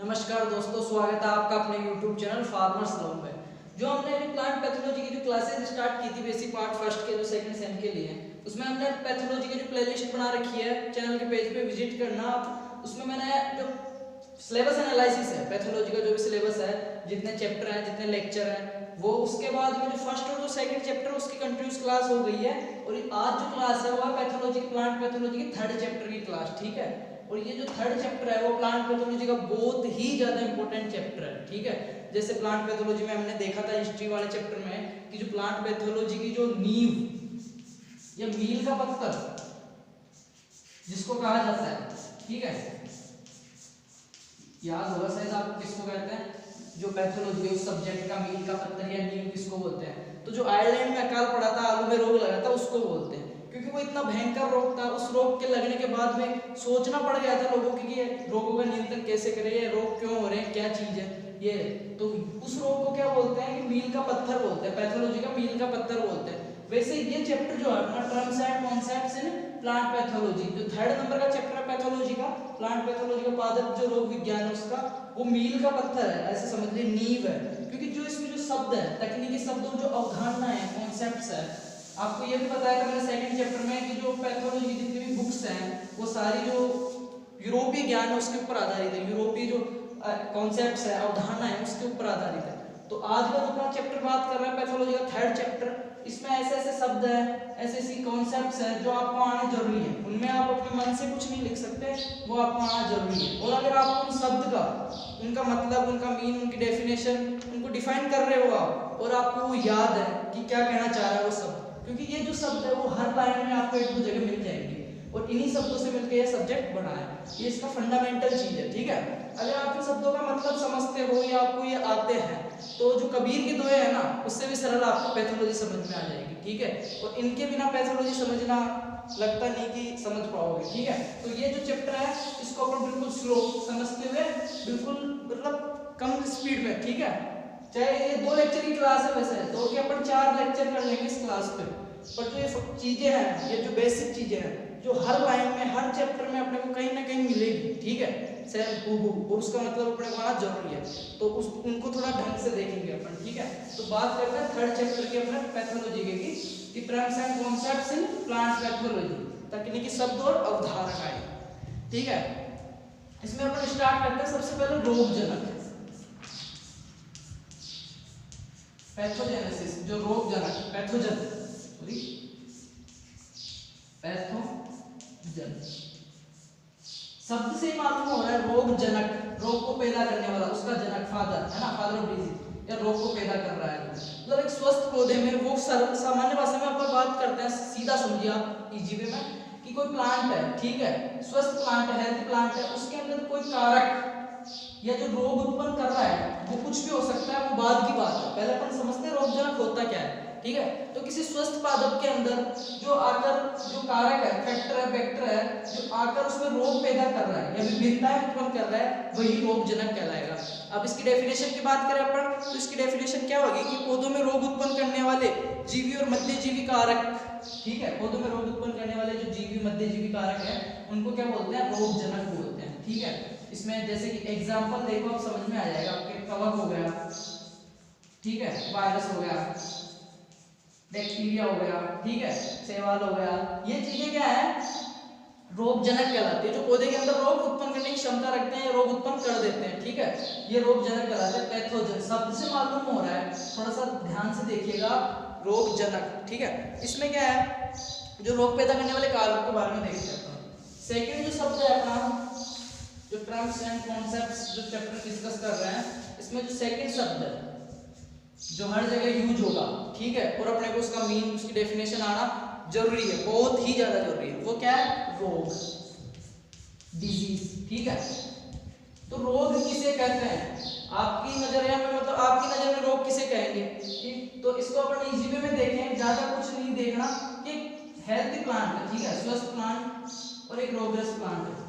नमस्कार दोस्तों, स्वागत है आपका अपने YouTube चैनल फार्मर्स लॉन पे। जो हमने अभी प्लांट पैथोलॉजी की जो क्लासेस स्टार्ट की थी बेसिक पार्ट फर्स्ट के जो सेकंड सेम के लिए, उसमें हमने पैथोलॉजी की जो प्लेलिस्ट बना रखी है, चैनल के पेज पे विजिट करना आप। उसमें मैंने जो सिलेबस एनालिसिस है पैथोलॉजी का, जो भी सिलेबस है, जितने चैप्टर हैं, जितने लेक्चर हैं, वो उसके बाद में जो फर्स्ट और जो सेकंड चैप्टर उसकी कंटिन्यूस क्लास हो गई है। और आज जो क्लास है वो पैथोलॉजी प्लांट पैथोलॉजी की थर्ड चैप्टर की क्लास, ठीक है। और ये जो थर्ड चैप्टर है वो प्लांट पैथोलॉजी का बहुत ही ज्यादा इंपॉर्टेंट चैप्टर है, ठीक है। जैसे प्लांट पैथोलॉजी में हमने देखा था हिस्ट्री वाले चैप्टर में कि जो प्लांट पैथोलॉजी की जो नींव या मील का पत्थर जिसको कहा जाता है, ठीक है, याद होगा शायद आपको किसको कहते हैं, जो पैथोलॉजी उस सब्जेक्ट का मील का पत्थर या नींव किसको बोलते हैं। तो जो आयरलैंड में अकाल पड़ा था, आलू में रोग लगा था, उसको बोलते हैं, क्योंकि वो इतना भयंकर रोग था। उस रोग के लगने के बाद में सोचना पड़ गया था लोगों की कि ये रोगों का नियंत्रण कैसे करें, ये रोग क्यों हो रहे हैं, क्या चीज है ये। तो उस रोग को क्या बोलते हैं कि मील का पत्थर बोलते हैं, पैथोलॉजी का मील का पत्थर बोलते हैं। वैसे ये चैप्टर जो है अपना terms and concepts in plant pathology, जो थर्ड नंबर का चैप्टर है पैथोलॉजी का, प्लांट पैथोलॉजी का पादप जो रोग विज्ञान है उसका, वो मील का पत्थर है, ऐसे समझ लीजिए, नींव है। क्योंकि जो इसमें जो शब्द है, तकनीकी शब्द और जो अवधारणा है, कॉन्सेप्ट्स है, आपको ये भी बताया था मैंने सेकंड चैप्टर में कि जो पैथोलॉजी की जितनी भी बुक्स हैं वो सारी जो यूरोपीय ज्ञान है उसके ऊपर आधारित है, यूरोपीय जो कॉन्सेप्ट्स है, अवधारणा है, उसके ऊपर आधारित है। तो आज का अपना चैप्टर बात कर रहे हैं पैथोलॉजी का थर्ड चैप्टर। इसमें ऐसे ऐसे शब्द है, ऐसे ऐसी कॉन्सेप्ट्स है जो आपको आने जरूरी है। उनमें आप अपने मन से कुछ नहीं लिख सकते, वो आपको आना जरूरी है। और अगर आप उन शब्द का, उनका मतलब, उनका मीन, उनकी डेफिनेशन, उनको डिफाइन कर रहे हो आप, और आपको वो याद है कि क्या कहना चाह रहा है वो शब्द, क्योंकि ये जो शब्द है वो हर लाइन में आपको एक दो जगह मिल जाएंगे, और इन्हीं शब्दों से मिलकर ये सब्जेक्ट बना है। ये इसका फंडामेंटल चीज है, ठीक है। अगर आप इन शब्दों का मतलब समझते हो या आपको ये आते हैं, तो जो कबीर की दुआएं है ना, उससे भी सरल आपको पैथोलॉजी समझ में आ जाएगी, ठीक है। और इनके बिना पैथोलॉजी समझना लगता नहीं कि समझ पाओगे, ठीक है। तो ये जो चैप्टर है इसको अपन बिल्कुल स्लो समझते हुए, बिल्कुल मतलब कम स्पीड में, ठीक है। चाहे ये 2 लेक्चर की क्लास है वैसे, तो कि अपन 4 लेक्चर कर लेंगे इस क्लास पे, पर जो ये चीजें हैं, ये जो बेसिक चीजें हैं, जो हर लाइन में, हर चैप्टर में अपने को कहीं ना कहीं मिलेगी, ठीक है, सेम हूबहू, और उसका मतलब अपने को आना जरूरी है। तो उनको थोड़ा ढंग से देखेंगे अपन, ठीक है। तो बात करते हैं थर्ड चैप्टर की अपने पैथोलॉजी की terms and concepts in plant pathology, तकनीकी शब्द और अवधारणाएं, ठीक है। इसमें अपन स्टार्ट करते हैं सबसे पहले रोगजनक, पैथोजेनेसिस, जो रोगजनक, पैथोजन, सॉरी, पैथोजन शब्द से ही मालूम हो रहा है रोगजनक, रोग को पैदा करने वाला, उसका जनक, फादर है ना, फादर ऑफ डिजीज, या रोग को पैदा कर रहा है। मतलब एक स्वस्थ पौधे में, वो सामान्य भाषा में अपन बात करते हैं, सीधा समझिए आप इजी वे में, कि कोई प्लांट है, ठीक है, स्वस्थ प्लांट है, हेल्थी प्लांट है, उसके अंदर कोई कारक या जो रोग उत्पन्न कर रहा है, वो कुछ भी हो सकता है, वो बाद की बात है। पहले अपन समझते हैं रोगजनक होता क्या है, ठीक है। तो किसी स्वस्थ पादप के अंदर जो आकर, जो कारक है, फैक्टर है, वेक्टर है, जो आकर उसमें रोग पैदा कर रहा है या विभिन्नताएं उत्पन्न कर रहा है, वही रोगजनक कहलाएगा। अब इसकी डेफिनेशन की बात करें अपन, तो इसकी डेफिनेशन क्या होगी कि पौधों में रोग उत्पन्न करने वाले जीवी और मध्यजीवी कारक, ठीक है, पौधों में रोग उत्पन्न करने वाले जो जीवी मध्यजीवी कारक है, उनको क्या बोलते हैं, रोगजनक बोलते हैं, ठीक है। इसमें जैसे कि एग्जांपल देखो, आप समझ में आ जाएगा, आपके कवक हो गया, ठीक है, वायरस हो गया, बैक्टीरिया हो गया, ठीक है, शैवाल हो गया, ये चीजें क्या है, रोगजनक कहलाती है। जो पौधे के अंदर रोग उत्पन्न करने की क्षमता रखते हैं, रोग उत्पन्न कर देते हैं, ठीक है, ये रोगजनक कहलाते हैं। पैथोजन शब्द से मालूम हो रहा है, थोड़ा सा ध्यान से देखिएगा, रोगजनक, ठीक है। इसमें क्या है, जो रोग पैदा करने वाले कारक के बारे में देख सकते हैं। सेकंड जो शब्द है अपना, जो टर्म्स एंड कॉन्सेप्ट्स जो चैप्टर डिस्कस कर रहे हैं, इसमें जो सेकंड शब्द है जो हर जगह यूज होगा, ठीक है, और अपने को उसका मीन, उसकी डेफिनेशन आना जरूरी है, बहुत ही ज्यादा जरूरी है, वो क्या है, रोग, डिजीज, ठीक है। तो रोग किसे कहते हैं आपकी नजरिया में, मतलब आपकी नजर में रोग किसे कहेंगे, ठीक। तो इसको अपन इजी वे में देखें, ज्यादा कुछ नहीं देखना, कि हेल्थी प्लांट है, ठीक है, स्वस्थ प्लांट, और एक रोगग्रस्त प्लांट है,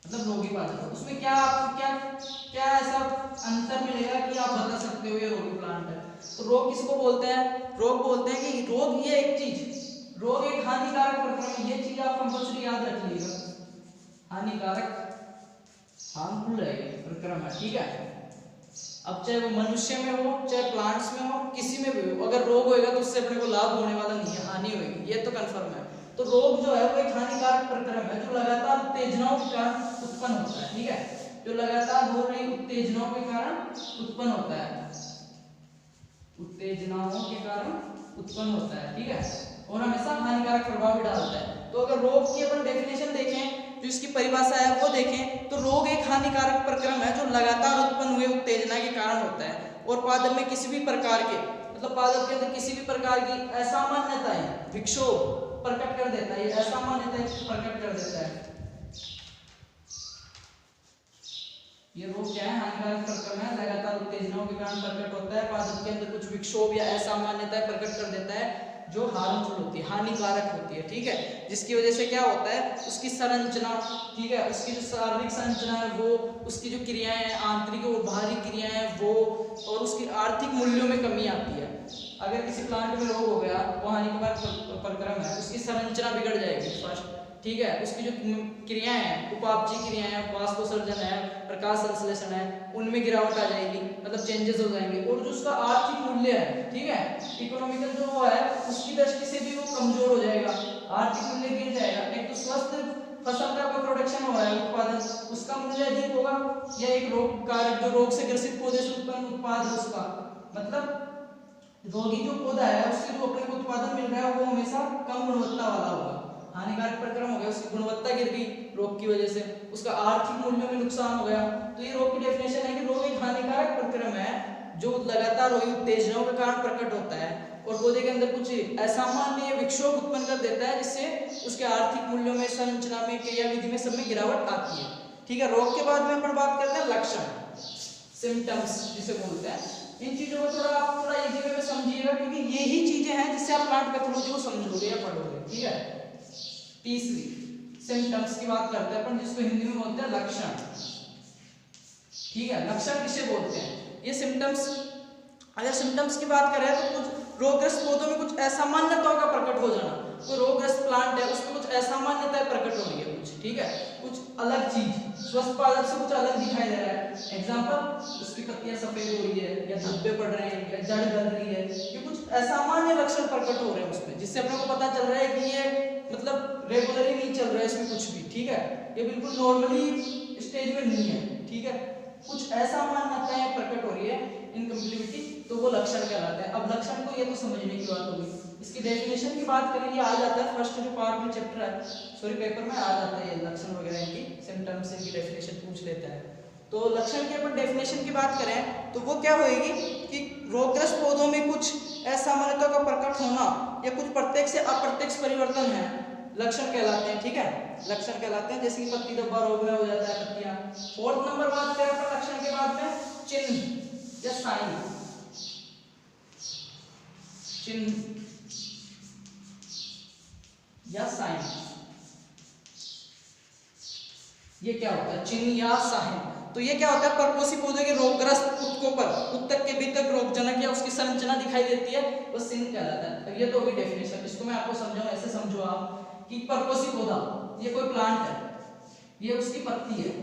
मतलब रोगी पादप, उसमें क्या आपको क्या क्या ऐसा अंतर मिलेगा कि आप बता सकते हो ये रोगी प्लांट है। तो रोग किसको बोलते हैं, रोग बोलते हैं कि रोग ये एक चीज, रोग एक हानिकारक प्रक्रम है, ये चीज आप कंपल्सरी याद रखिएगा, हानिकारक हार्मफुल रहेगी प्रक्रम है, ठीक है। अब चाहे वो मनुष्य में हो, चाहे प्लांट्स में हो, किसी में भी हो, अगर रोग होएगा तो उससे अपने को लाभ होने वाला नहीं है, हानि होगी, ये तो कंफर्म है। तो रोग जो है वो एक हानिकारक प्रक्रम है जो लगातार उत्तेजनाओं के कारण उत्पन्न होता है, ठीक है, जो लगातार हो रही उत्तेजनाओं के कारण उत्पन्न होता है, उत्तेजनाओं के कारण उत्पन्न होता है, ठीक है, और हमेशा हानिकारक प्रभाव भी डालता है। तो अगर रोग की अपन डेफिनेशन देखें, जो इसकी परिभाषा है वो देखें, तो रोग एक हानिकारक प्रक्रम है जो लगातार उत्पन्न हुए उत्तेजना के कारण होता है और पादप में किसी भी प्रकार के, मतलब पादप के अंदर किसी भी प्रकार की असामान्यताएं, विक्षोभ प्रकट कर देता है, ये असामान्यताएं प्रकट कर देता है। ये रोग क्या है, हानिकारक प्रक्रम है, लगातार उत्तेजनाओं के कारण प्रकट होता है, पादप के अंदर कुछ विक्षोभ या असामान्यताएं प्रकट कर देता है जो हार्मफुल होती है, हानिकारक होती है, ठीक है, जिसकी वजह से क्या होता है, उसकी संरचना, ठीक है, उसकी जो शारीरिक संरचना है वो, उसकी जो क्रियाएं हैं, आंतरिक और बाहरी क्रियाएं हैं वो, और उसकी आर्थिक मूल्यों में कमी आती है। अगर किसी प्लांट में रोग हो गया, वो हानिकारक प्रक्रम है, उसकी संरचना बिगड़ जाएगी फर्स्ट, ठीक है, उसकी जो क्रियाएं हैं, उपापचयी क्रियाएं हैं, वाष्पोत्सर्जन है, प्रकाश संश्लेषण है, उनमें गिरावट आ जाएगी, मतलब चेंजेस हो जाएंगे, और जो उसका आर्थिक मूल्य है, ठीक है, इकोनॉमिकल जो वो है उसकी दृष्टि से भी वो कमजोर हो जाएगा, आर्थिक मूल्य गिर जाएगा। एक तो स्वस्थ फसल का कोई प्रोडक्शन हो रहा है, उत्पादन, उसका मूल्य अधिक होगा, या एक रोग कारक जो रोग से ग्रसित पौधे से उत्पन्न उत्पाद है उसका, मतलब रोगी जो पौधा है उससे जो अपने को उत्पादन मिल रहा है वो हमेशा कम गुणवत्ता वाला होगा, हानिकारक प्रक्रम हो गया, उसकी गुणवत्ता गिर गई रोग की वजह से, उसका आर्थिक मूल्यों में नुकसान हो गया। तो ये रोग की डेफिनेशन है कि रोग एक हानिकारक प्रक्रम है जो लगातार हुई उत्तेजनाओं के कारण प्रकट होता है और पौधे के अंदर कुछ असामान्य विक्षोभ उत्पन्न कर देता है, जिससे उसके आर्थिक मूल्यों में, संरचना में, क्रियाविधि में, सब में गिरावट आती है, ठीक है। रोग के बाद में अपन बात करते हैं लक्षण, सिम्टम्स जिसे बोलते हैं। इन चीजों को थोड़ा आप थोड़ा इजी वे में समझिएगा, क्योंकि यही चीजें हैं जिससे आप प्लांट पैथोलॉजी को समझोगे या पढ़ोगे, ठीक है। तीसरी सिम्टम्स की बात करते हैं अपन, जिसको हिंदी में बोलते हैं लक्षण, ठीक है। लक्षण किसे बोलते हैं, ये सिम्टम्स, अगर सिम्टम्स की बात करें तो कुछ रोगग्रस्त पौधों में कुछ असामान्यताओं का प्रकट हो जाना, कोई रोगग्रस्त प्लांट है उसमें कुछ असामान्यताएं प्रकट हो रही है कुछ, ठीक है, कुछ अलग चीज, स्वस्थ पादप से कुछ अलग दिखाई दे रहा है, एग्जांपल उसकी पत्तियां सफेद हो रही है, या धब्बे पड़ रहे हैं, या जड़ गल रही है, ये कुछ असामान्य लक्षण प्रकट हो रहे हैं उसमें, जिससे अपने को पता चल रहा है कि ये मतलब रेगुलरली नहीं चल रहा है इसमें कुछ भी, ठीक है, ये बिल्कुल नॉर्मली स्टेज में नहीं है, ठीक है, कुछ असामान्यताएं प्रकट हो रही है, इनकम्प्लीटिविटी, तो वो लक्षण कहलाता है। अब लक्षण को ये तो समझने की बात होगी, इसकी डेफिनेशन की बात करें, ये आ जाता है फर्स्ट जो पार्ट में चैप्टर है, सॉरी पेपर में आ जाता है, ये लक्षण वगैरह इनकी सिम्टम्स इनकी डेफिनेशन पूछ लेता है। तो लक्षण की अपन डेफिनेशन की बात करें तो वो क्या होगी कि रोगग्रस्त पौधों में कुछ असामान्यता का प्रकट होना या कुछ प्रत्यक्ष से अप्रत्यक्ष परिवर्तन है, लक्षण कहलाते हैं, ठीक है, लक्षण कहलाते हैं। जैसे कि पत्ती धब्बा रोग में हो जाता है पत्तियां। फोर्थ नंबर बात करें अपन लक्षण के बाद में चिन्ह या साइन, चिन्ह या साइन, ये क्या होता है चिन्ह या साइन, तो ये क्या होता है, परपोषी पौधे के रोगग्रस्त उत्तकों पर उत्तक के भीतर रोगजनक या उसकी संरचना दिखाई देती है, वो चिन्ह कहलाता है। अब ये तो होगी डेफिनेशन, इसको मैं आपको समझाऊं, ऐसे समझो आप कि परपोषी पौधा ये कोई प्लांट है, ये उसकी पत्ती है,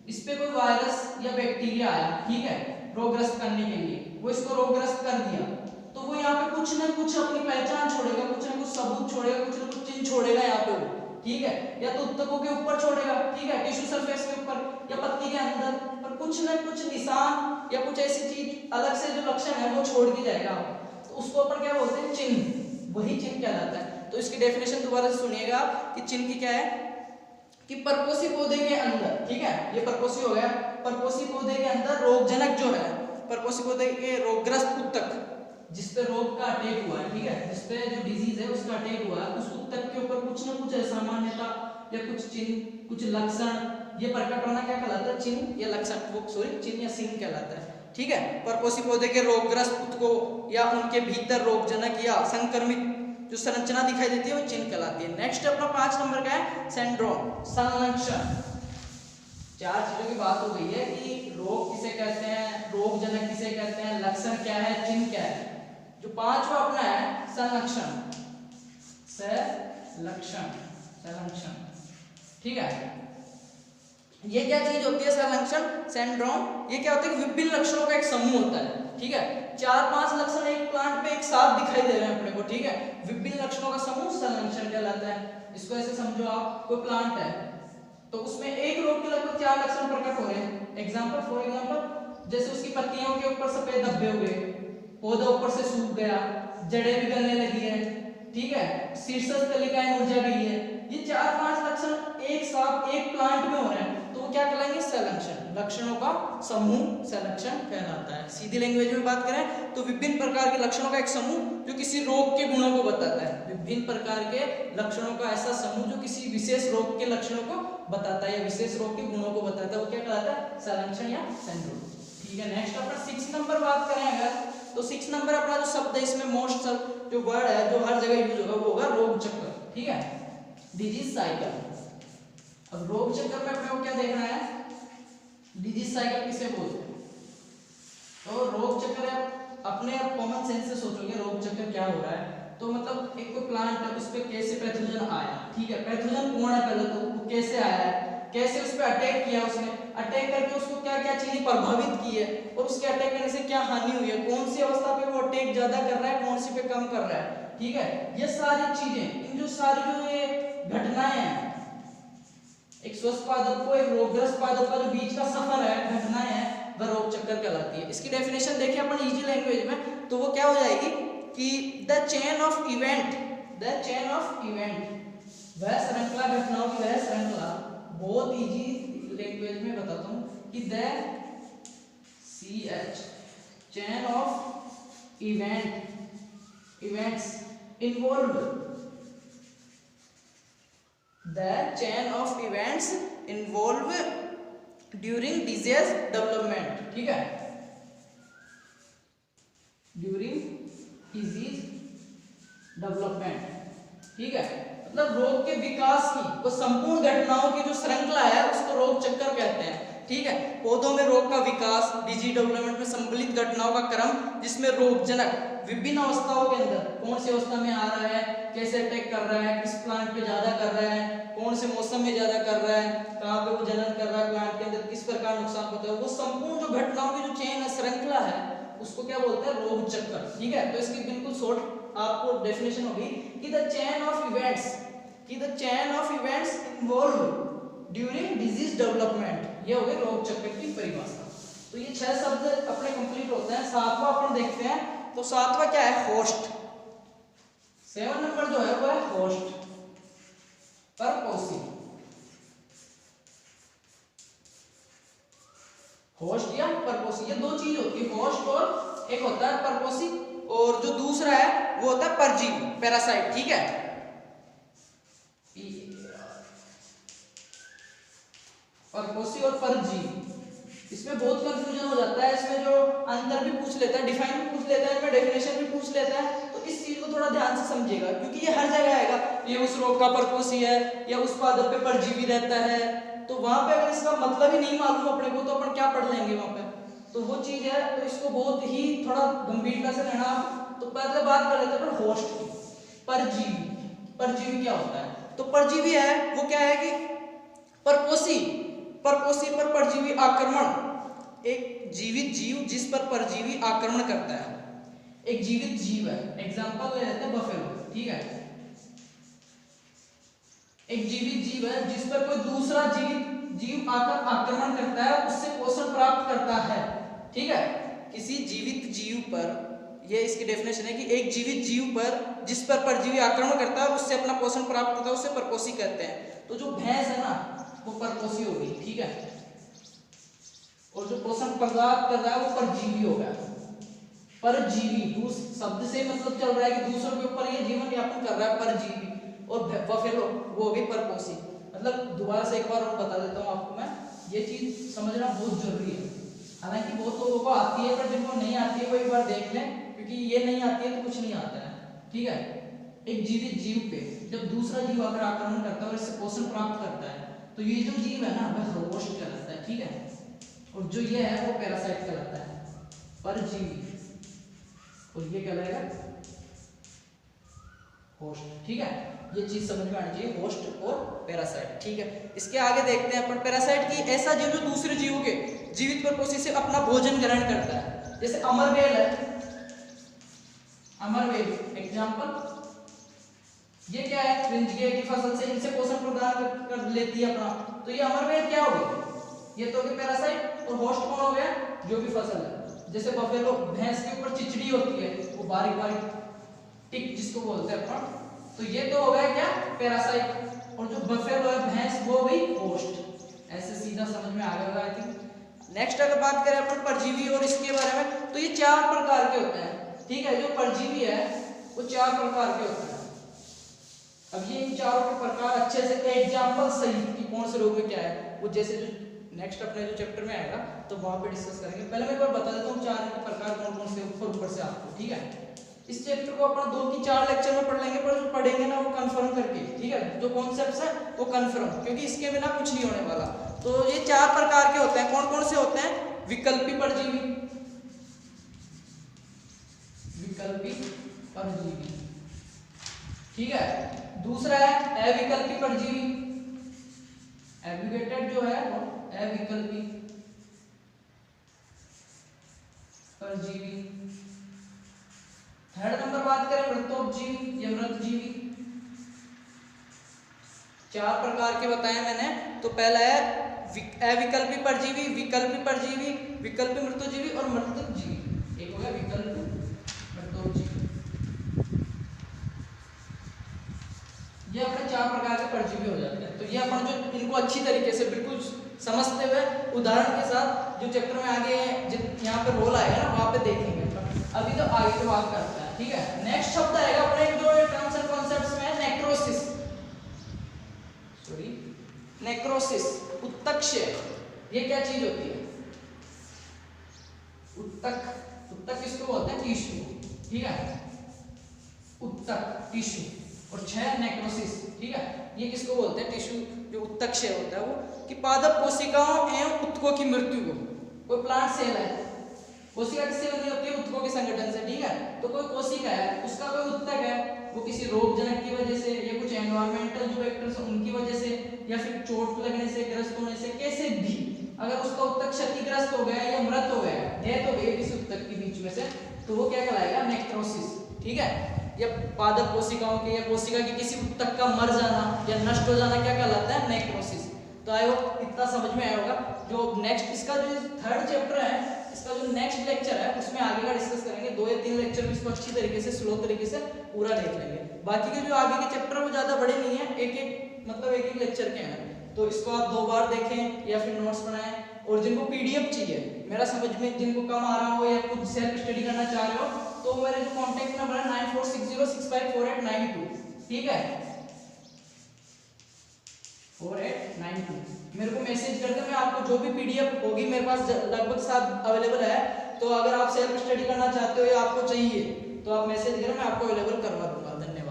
इस पे कोई वायरस या बैक्टीरिया आया, ठीक है, रोगग्रस्त करने के लिए, वो इसको रोगग्रस्त कर दिया, तो वो यहाँ पे कुछ ना कुछ अपनी पहचान छोड़ेगा, कुछ ना कुछ सबूत छोड़ेगा, कुछ ना कुछ चिन्ह छोड़ेगा यहाँ पे वो, ठीक है, या तो उत्तकों के ऊपर छोड़ेगा, ठीक है, टिश्यू सरफेस के ऊपर या पत्ती के अंदर, पर कुछ ना कुछ निशान या कुछ ऐसी चीज अलग से जो लक्षण है वो छोड़ के जाएगा, तो उसको अपन क्या बोलते हैं चिन्ह, वही चिन्ह कहलाता है। तो इसकी डेफिनेशन दोबारा से सुनिएगा कि चिन्ह की क्या है कि परपोषी पौधे के अंदर, ठीक है, ये परपोषी हो गया, परपोषी पौधे के अंदर रोगजनक जो है, परपोषी पौधे के रोगग्रस्त उत्तक जिसपे रोग का अटैक हुआ है, ठीक है, जिसपे जो डिजीज है उसका अटैक हुआ है, उस उत्तक के ऊपर कुछ ना कुछ असामान्यता या कुछ चिन्ह, कुछ लक्षण, ये प्रकट होना क्या कहलाता है, चिन्ह या लक्षण, वो सॉरी चिन्ह या चिन्ह कहलाता है, ठीक है। परपोषी पौधे के रोगग्रस्त उत्तकों या उनके भीतर रोगजनक या संक्रमित जो संरचना दिखाई देती है वो चिन्ह कहलाती है। नेक्स्ट अपना 5 नंबर का है सिंड्रोम, संलक्षण। 4 चीजों की बात हो गई है कि रोग किसे कहते हैं, रोगजनक किसे कहते हैं, लक्षण क्या है, चिन्ह क्या है। जो 5वां अपना है संलक्षण, संलक्षण, संलक्षण, ठीक है। ये क्या चीज होती है संलक्षण सिंड्रोम? ये क्या होता है कि विभिन्न लक्षणों का एक समूह होता है, ठीक है। 4-5 लक्षण एक प्लांट पे एक साथ दिखाई दे रहे हैं अपने को, ठीक है। विभिन्न लक्षणों का समूह संलक्षण कहलाता है। इसको ऐसे समझो, आप कोई प्लांट है तो उसमें एक रोग के लगभग 4 लक्षण प्रकट हो रहे हैं। एग्जांपल, फॉर एग्जांपल, जैसे उसकी पत्तियों के ऊपर सफेद धब्बे हुए, पौधा ऊपर से सूख गया, जड़ें भी गलने लगी है, ठीक है, शीर्षस्थ कलिकाएं मुरझा गई है। ये 4-5 लक्षण एक साथ एक प्लांट में हो रहे हैं, तो वो क्या कहलाएंगे? संलक्षण। लक्षणों का समूह संलक्षण कहलाता है। सीधी लैंग्वेज में बात करें तो विभिन्न प्रकार के लक्षणों का एक समूह जो किसी रोग के गुणों को बताता है। विभिन्न प्रकार के लक्षणों का ऐसा समूह जो किसी विशेष रोग के लक्षणों को बताता है या विशेष रोग के गुणों को बताता है, वो क्या कहलाता है? संलक्षण या सिंड्रोम। ठीक है, नेक्स्ट अपना 6 नंबर बात करें अगर, तो 6 नंबर अपना जो शब्द है इसमें मोस्ट जो वर्ड है जो हर जगह यूज होगा वो होगा रोग चक्र, ठीक है, डिजीज साइकिल। अब रोग चक्र में अपने को क्या देखना है? डिजीज साइकिल किसे बोलते हैं? तो रोग चक्र अपने आप कॉमन सेंस से सोचोगे रोग चक्र क्या हो रहा है, तो मतलब एक कोई प्लांट है उस पे कैसे पैथोजन आया, ठीक है, पैथोजन कौन है पहले तो वो कैसे आया है, कैसे उस पे अटैक किया, उसने अटैक करके उसको क्या क्या चीजें प्रभावित की है और उसके अटैक करने से क्या हानि हुई है, कौन सी अवस्था पे वो अटैक ज्यादा कर रहा है, कौन सी पे कम कर रहा है, ठीक है। ये सारी चीजें, इन जो सारी जो ये घटनाएं हैं, एक स्वस्थ पादप को एक रोगग्रस्त पादप का जो बीच का सफर है, घटनाएं हैं, वह रोग चक्कर कहलाती है। इसकी डेफिनेशन देखिए अपन इजी लैंग्वेज में, तो वो क्या हो जाएगी कि the chain of event, the chain of event, वह श्रृंखला घटनाओं की वह श्रृंखला, बहुत इजी लैंग्वेज में बताता हूं कि the CH chain of events involve, the chain of events involve during disease development, ठीक है, during disease development, ठीक है, मतलब रोग के विकास की वो संपूर्ण घटनाओं की जो श्रृंखला है उसको रोग चक्कर कहते हैं, ठीक है। पौधों में रोग का विकास, डिजीज डेवलपमेंट में सम्मिलित घटनाओं का क्रम जिसमें रोगजनक विभिन्न अवस्थाओं के अंदर कौन सी अवस्था में आ रहा है, कैसे अटैक कर रहा है, किस प्लांट पे ज्यादा कर रहा है, कौन से मौसम में ज्यादा कर रहा है, कहाँ पे वो जनन कर रहा है प्लांट के अंदर, किस प्रकार नुकसान होता है, वो संपूर्ण जो घटनाओं की जो चेन है, श्रृंखला है, उसको क्या बोलते हैं? रोग चक्र, ठीक है। तो इसकी बिल्कुल शॉर्ट आपको डेफिनेशन होगी कि द चेन ऑफ इवेंट्स, कि the chain of events involve during disease development, ये हो गई रोग चक्र की परिभाषा। तो ये 6 शब्द अपने कंप्लीट होते हैं। 7वां अपन देखते हैं, तो 7वां क्या है? होस्ट। 7 नंबर जो है वो है होस्ट, परपोसी। होस्ट या परपोसी, ये दो चीज होती है, होस्ट और एक होता है परपोसी, और जो दूसरा है वो होता है परजीवी, पैरासाइट, ठीक है। परपोसी और परजीवी, इसमें बहुत कंफ्यूजन हो जाता है, इसमें जो अंतर भी पूछ लेता है, डिफाइन भी पूछ लेता है, इसमें डेफिनेशन भी पूछ लेता है, तो इस चीज को थोड़ा ध्यान से समझिएगा क्योंकि ये हर जगह आएगा, ये उस रोग का परपोसी है या उस पादप पे परजीवी रहता है, तो वहां पे अगर इसका मतलब ही नहीं मालूम अपने को तो अपन क्या पढ़ लेंगे वहां पे, तो वो चीज है, तो इसको बहुत ही थोड़ा गंभीरता से लेना आप। तो पहले बात कर लेते हैं होस्ट की, परजीवी। परजीवी क्या होता है? तो परजीवी है वो क्या है कि परपोसी, परपोसी पर परजीवी आक्रमण, एक जीवित जीव जिस पर परजीवी आक्रमण करता है, एक जीवित जीव है। एग्जांपल ले लेते हैं बफेलो, ठीक है, एक जीवित जीव है जिस पर कोई दूसरा जीवित जीव आकर आक्रमण करता है, उससे पोषण प्राप्त करता है, ठीक है। किसी जीवित जीव पर, यह इसकी डेफिनेशन है कि एक जीवित जीव पर जिस पर परजीवी आक्रमण करता है और उससे अपना पोषण प्राप्त करता है, उसे परपोसी कहते हैं। तो जो भैंस है ना वो परपोसी हो गई, ठीक है, और जो पोषण प्राप्त कर रहा है वो परजीवी हो गया। परजीवी शब्द से मतलब चल रहा है कि दूसरों के ऊपर ये जीवन यापन कर रहा है, परजीवी। और बफेलो वो हो गई परपोसी। मतलब दोबारा से एक बार और बता देता हूँ आपको मैं, ये चीज समझना बहुत जरूरी है। हालांकि बहुत लोगों को आती है, पर जिनको नहीं आती है वो एक बार देख लें, क्योंकि ये नहीं आती है तो कुछ नहीं आता है, ठीक है। एक जीवित जीव पे जब दूसरा जीव आकर आक्रमण करता है और इससे पोषण प्राप्त करता है, तो ये जो जीव है ना वह होस्ट कहलाता है, ठीक है, और जो ये है वो पैरासाइट कहलाता है, परजीवी, और ये कहलाएगा होस्ट, ठीक है, ये चीज समझ में आनी चाहिए, होस्ट और पैरासाइट, ठीक है। इसके आगे देखते हैं अपन पैरासाइट की, ऐसा जीव जो दूसरे जीवों के जीवित प्रकोष्ठी से अपना भोजन ग्रहण करता है, जैसे अमरबेल है, अमरबेल एग्जांपल, ये क्या है, फ्रिंजिया की फसल से इनसे पोषण प्रदान कर लेती है अपना, तो ये अमरबेल क्या हो गई, ये तो हो गया पैरासाइट, और होस्ट कौन हो गया, जो भी फसल है, जैसे बफेलो भैंस के ऊपर चिचड़ी होती है, वो बारीक बारीक टिक जिसको बोलते हैं अपन, तो ये तो हो गया क्या, पैरासाइट, और जो बफेलो है भैंस वो हो गई होस्ट। ऐसे सीधा समझ में आ गया होगा आई थिंक। नेक्स्ट अगर बात करें अपन परजीवी और इसके बारे में, तो ये 4 प्रकार के होते हैं, ठीक है, जो परजीवी है वो 4 प्रकार के होते हैं। अब ये इन चारों के प्रकार अच्छे से एग्जांपल सही कि कौन से रोग में क्या है, वो जैसे जो नेक्स्ट अपने जो चैप्टर में आएगा तो वहां पे डिस्कस करेंगे। पहले मैं एक बार बता देता हूँ 4 के प्रकार कौन कौन से ऊपर से आपको, ठीक है। इस चैप्टर को अपन 2 की 4 लेक्चर में पढ़ लेंगे, पर जो पढ़ेंगे ना वो कंफर्म करके, ठीक है, जो कॉन्सेप्ट्स है वो कंफर्म, क्योंकि इसके बिना कुछ नहीं होने वाला। तो ये 4 प्रकार के होते हैं, कौन कौन से होते हैं, विकल्पी परजीवी, विकल्पी परजीवी, ठीक है। दूसरा है अविकल्पी परजीवी, एविगेटेड जो है वो अविकल्पी परजीवी। थर्ड नंबर बात करें मृतोपजीवी या मृतजीवी, 4 प्रकार के बताए मैंने। तो पहला है अविकल्पी परजीवी, विकल्पी परजीवी, विकल्पी मृतोजीवी और मृतजीवी। एक हो गया विकल्पी मृतोजीवी, ये अपने 4 प्रकार के परजीवी हो जाते हैं। तो ये अपन जो इनको अच्छी तरीके से बिल्कुल समझते हुए उदाहरण के साथ जो चैप्टर में आगे यहाँ पे रोल आएगा ना वहां पे देखेंगे। अभी तो आगे की बात करते हैं, ठीक है। नेक्स्ट शब्द आएगा अपने जो टर्म्स एंड कॉन्सेप्ट्स में, नेक्रोसिस, सॉरी नेक्रोसिस, उत्तक्षय। ये क्या चीज होती है, उत्तक, उत्तक किसको बोलते हैं, टिश्यू, ठीक है, उत्तक टिश्यू। और 6 नेक्रोसिस, ठीक है, ये किसको बोलते हैं, टिश्यू जो उत्तक्षय होता है वो, कि पादप कोशिकाओं एवं उत्तकों की मृत्यु को, कोई प्लांट सेल है, कोशिका किससे बनी होती है, उत्तकों के संगठन से, ठीक है। तो कोई कोशिका है, उसका कोई उत्तक है, वो किसी रोगजनक की वजह से या कुछ एनवायरमेंटल जो फैक्टर्स उनकी वजह से या फिर चोट लगने से, ग्रस्त होने से, कैसे भी अगर उसका उत्तक क्षतिग्रस्त हो गया या मृत हो गया, डेथ हो गई किसी उत्तक के बीच में से, तो वो क्या कहलाएगा, नेक्रोसिस, ठीक है। या पादप कोशिकाओं के या कोशिका के किसी उत्तक का मर जाना या नष्ट हो जाना क्या कहलाता है, नेक्रोसिस। तो आई होप इतना समझ में आया होगा। जो नेक्स्ट इसका जो 3rd चैप्टर है, इसका जो नेक्स्ट लेक्चर है उसमें आगे का डिस्कस करेंगे। 2 या 3 लेक्चर में इसको अच्छी तरीके से स्लो तरीके से पूरा देख लेंगे। बाकी के जो आगे के चैप्टर वो ज्यादा बड़े नहीं है, एक मतलब एक लेक्चर के हैं, तो इसको आप 2 बार देखें या फिर नोट्स बनाएं। और जिनको पीडीएफ चाहिए, मेरा समझ में जिनको कम आ रहा हो या खुद सेल्फ स्टडी करना चाह रहे हो, तो मेरे जो कांटेक्ट नंबर है 9460654892, ठीक है, 4892, मेरे को मैसेज कर दे, मैं आपको जो भी पीडीएफ होगी मेरे पास लगभग सब अवेलेबल है। तो अगर आप सेल्फ स्टडी करना चाहते हो या आपको चाहिए तो आप मैसेज करें, मैं आपको अवेलेबल करवा दूंगा। धन्यवाद।